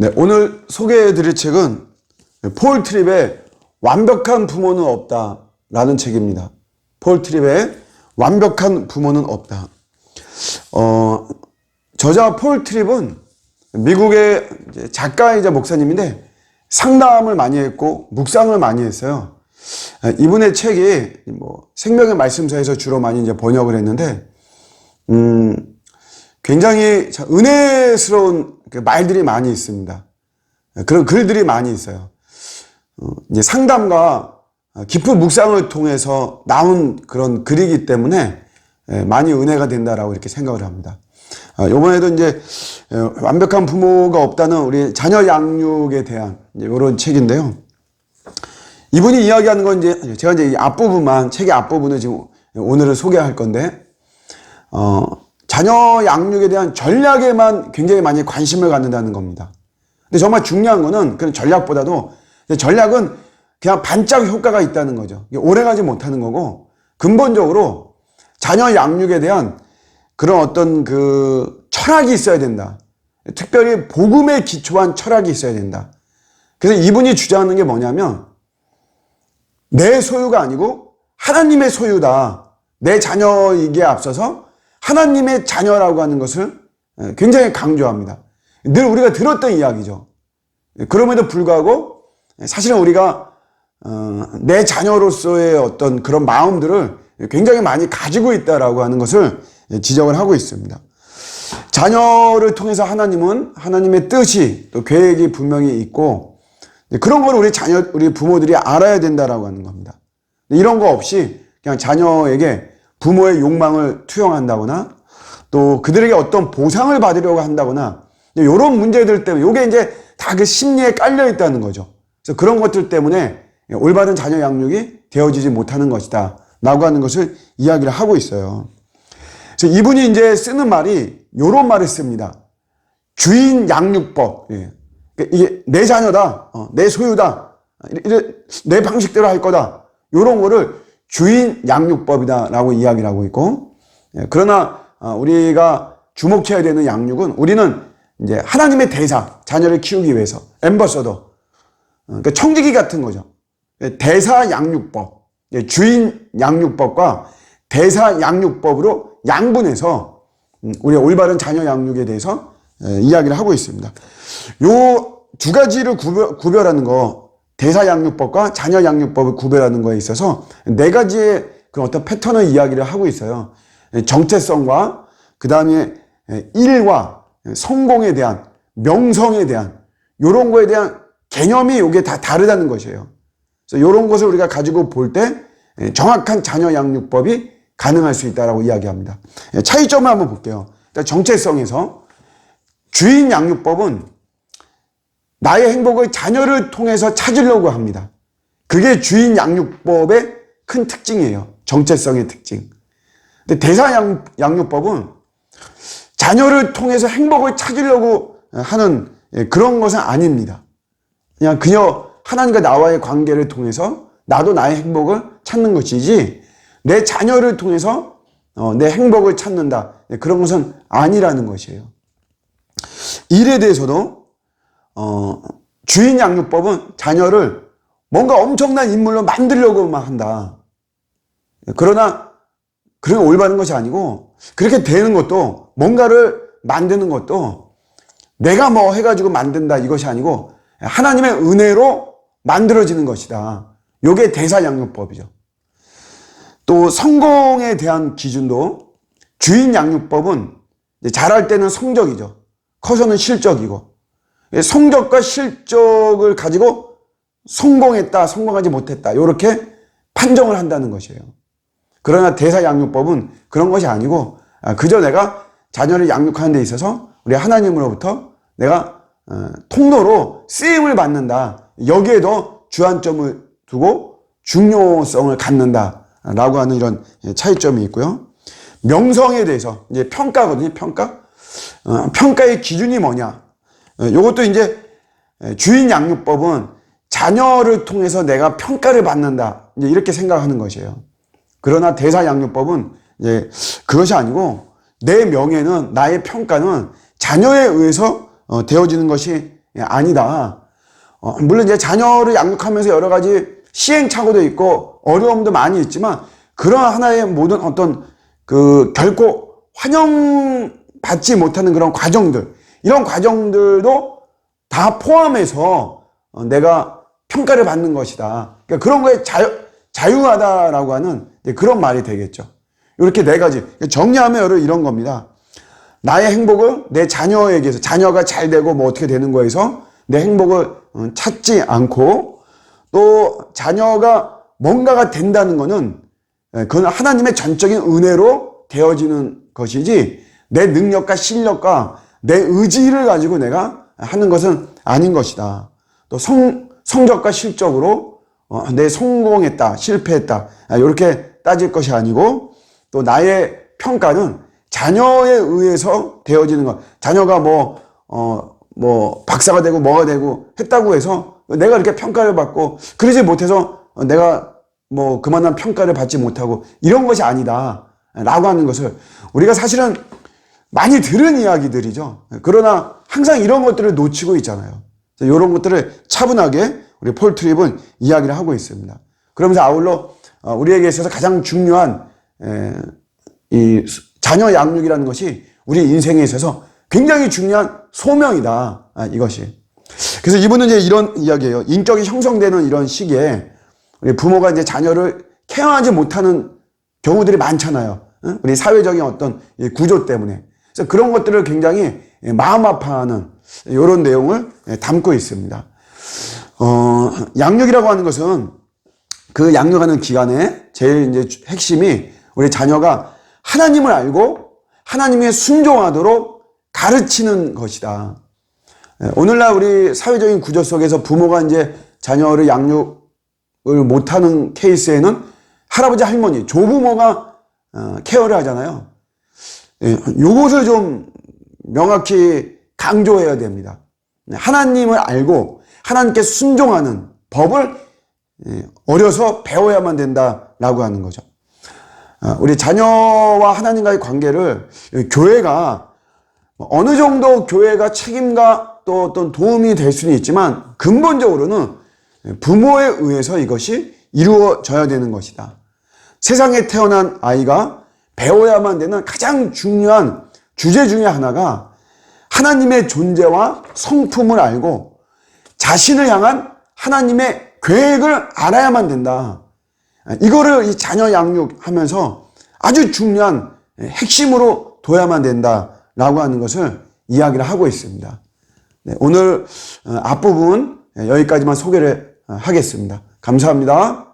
네, 오늘 소개해드릴 책은 폴 트립의 완벽한 부모는 없다라는 책입니다. 폴 트립의 완벽한 부모는 없다. 저자 폴 트립은 미국의 작가이자 목사님인데 상담을 많이 했고 묵상을 많이 했어요. 이분의 책이 생명의 말씀서에서 주로 많이 이제 번역을 했는데 굉장히 은혜스러운 말들이 많이 있습니다. 그런 글들이 많이 있어요. 이제 상담과 깊은 묵상을 통해서 나온 그런 글이기 때문에 많이 은혜가 된다라고 이렇게 생각을 합니다. 이번에도 이제 완벽한 부모가 없다는 우리 자녀 양육에 대한 이런 책인데요. 이분이 이야기하는 건 이제 제가 이제 이 앞부분만, 책의 앞부분을 지금 오늘은 소개할 건데, 자녀 양육에 대한 전략에만 굉장히 많이 관심을 갖는다는 겁니다. 근데 정말 중요한 거는 그런 전략보다도 전략은 그냥 반짝 효과가 있다는 거죠. 오래가지 못하는 거고, 근본적으로 자녀 양육에 대한 그런 어떤 그 철학이 있어야 된다. 특별히 복음에 기초한 철학이 있어야 된다. 그래서 이분이 주장하는 게 뭐냐면 내 소유가 아니고 하나님의 소유다. 내 자녀이기에 앞서서 하나님의 자녀라고 하는 것을 굉장히 강조합니다. 늘 우리가 들었던 이야기죠. 그럼에도 불구하고 사실은 우리가 내 자녀로서의 어떤 그런 마음들을 굉장히 많이 가지고 있다라고 하는 것을 지적을 하고 있습니다. 자녀를 통해서 하나님은 하나님의 뜻이 또 계획이 분명히 있고 그런 걸 우리 부모들이 알아야 된다라고 하는 겁니다. 이런 거 없이 그냥 자녀에게 부모의 욕망을 투영한다거나 또 그들에게 어떤 보상을 받으려고 한다거나 이런 문제들 때문에 이게 이제 다 그 심리에 깔려 있다는 거죠. 그래서 그런 것들 때문에 올바른 자녀 양육이 되어지지 못하는 것이다 라고 하는 것을 이야기를 하고 있어요. 그래서 이분이 이제 쓰는 말이 이런 말을 씁니다. 주인 양육법. 이게 내 자녀다, 내 소유다, 내 방식대로 할 거다. 이런 거를 주인 양육법이다 라고 이야기를 하고 있고, 그러나 우리가 주목해야 되는 양육은 우리는 이제 하나님의 대사, 자녀를 키우기 위해서 앰버서더, 그러니까 청지기 같은 거죠. 대사 양육법, 주인 양육법과 대사 양육법으로 양분해서 우리가 올바른 자녀 양육에 대해서 이야기를 하고 있습니다. 요 두 가지를 구별하는 거, 대사 양육법과 자녀 양육법을 구별하는 거에 있어서 네 가지의 그 어떤 패턴을 이야기를 하고 있어요. 정체성과 그 다음에 일과 성공에 대한, 명성에 대한 이런 거에 대한 개념이 이게 다 다르다는 것이에요. 그래서 이런 것을 우리가 가지고 볼 때 정확한 자녀 양육법이 가능할 수 있다라고 이야기합니다. 차이점을 한번 볼게요. 일단 정체성에서 주인 양육법은 나의 행복을 자녀를 통해서 찾으려고 합니다. 그게 주인 양육법의 큰 특징이에요. 정체성의 특징. 근데 대사 양육법은 자녀를 통해서 행복을 찾으려고 하는 그런 것은 아닙니다. 그냥 하나님과 나와의 관계를 통해서 나도 나의 행복을 찾는 것이지 내 자녀를 통해서 내 행복을 찾는다. 그런 것은 아니라는 것이에요. 일에 대해서도 주인 양육법은 자녀를 뭔가 엄청난 인물로 만들려고만 한다. 그러나 그런 올바른 것이 아니고 그렇게 되는 것도 뭔가를 만드는 것도 내가 뭐 해가지고 만든다 이것이 아니고 하나님의 은혜로 만들어지는 것이다. 이게 대사 양육법이죠. 또 성공에 대한 기준도 주인 양육법은 잘할 때는 성적이죠. 커서는 실적이고 성적과 실적을 가지고 성공했다, 성공하지 못했다 이렇게 판정을 한다는 것이에요. 그러나 대사 양육법은 그런 것이 아니고 그저 내가 자녀를 양육하는 데 있어서 우리 하나님으로부터 내가 통로로 쓰임을 받는다. 여기에도 주안점을 두고 중요성을 갖는다라고 하는 이런 차이점이 있고요. 명성에 대해서 이제 평가거든요. 평가의 기준이 뭐냐? 이것도 이제 주인 양육법은 자녀를 통해서 내가 평가를 받는다. 이제 이렇게 생각하는 것이에요. 그러나 대사 양육법은 이제 그것이 아니고 내 명예는, 나의 평가는 자녀에 의해서 되어지는 것이 아니다. 물론 이제 자녀를 양육하면서 여러 가지 시행착오도 있고 어려움도 많이 있지만 그런 하나의 모든 어떤 그 결코 환영받지 못하는 그런 과정들, 이런 과정들도 다 포함해서 내가 평가를 받는 것이다. 그러니까 그런 거에 자유하다라고 하는 그런 말이 되겠죠. 이렇게 네 가지. 정리하면 여러분 이런 겁니다. 나의 행복을 내 자녀에게서, 자녀가 잘 되고 뭐 어떻게 되는 거에서 내 행복을 찾지 않고, 또 자녀가 뭔가가 된다는 거는 그건 하나님의 전적인 은혜로 되어지는 것이지 내 능력과 실력과 내 의지를 가지고 내가 하는 것은 아닌 것이다. 또 성적과 실적으로 내 성공했다, 실패했다 이렇게 따질 것이 아니고, 또 나의 평가는 자녀에 의해서 되어지는 것. 자녀가 뭐 박사가 되고 뭐가 되고 했다고 해서 내가 이렇게 평가를 받고 그러지 못해서 내가 뭐 그만한 평가를 받지 못하고 이런 것이 아니다 라고 하는 것을 우리가 사실은 많이 들은 이야기들이죠. 그러나 항상 이런 것들을 놓치고 있잖아요. 이런 것들을 차분하게 우리 폴 트립은 이야기를 하고 있습니다. 그러면서 아울러 우리에게 있어서 가장 중요한 이 자녀 양육이라는 것이 우리 인생에 있어서 굉장히 중요한 소명이다. 이것이. 그래서 이분은 이제 이런 이야기예요. 인격이 형성되는 이런 시기에 우리 부모가 이제 자녀를 케어하지 못하는 경우들이 많잖아요. 우리 사회적인 어떤 구조 때문에. 그래서 그런 것들을 굉장히 마음 아파하는 이런 내용을 담고 있습니다. 양육이라고 하는 것은 그 양육하는 기간에 제일 이제 핵심이 우리 자녀가 하나님을 알고 하나님에 순종하도록 가르치는 것이다. 오늘날 우리 사회적인 구조 속에서 부모가 이제 자녀를 양육을 못하는 케이스에는 할아버지, 할머니, 조부모가 케어를 하잖아요. 요것을 좀 명확히 강조해야 됩니다. 하나님을 알고 하나님께 순종하는 법을 어려서 배워야만 된다라고 하는 거죠. 우리 자녀와 하나님과의 관계를 교회가 어느 정도 교회가 책임과 또 어떤 도움이 될 수는 있지만 근본적으로는 부모에 의해서 이것이 이루어져야 되는 것이다. 세상에 태어난 아이가 배워야만 되는 가장 중요한 주제 중에 하나가 하나님의 존재와 성품을 알고 자신을 향한 하나님의 계획을 알아야만 된다. 이거를 이 자녀 양육하면서 아주 중요한 핵심으로 둬야만 된다라고 하는 것을 이야기를 하고 있습니다. 네, 오늘 앞부분 여기까지만 소개를 하겠습니다. 감사합니다.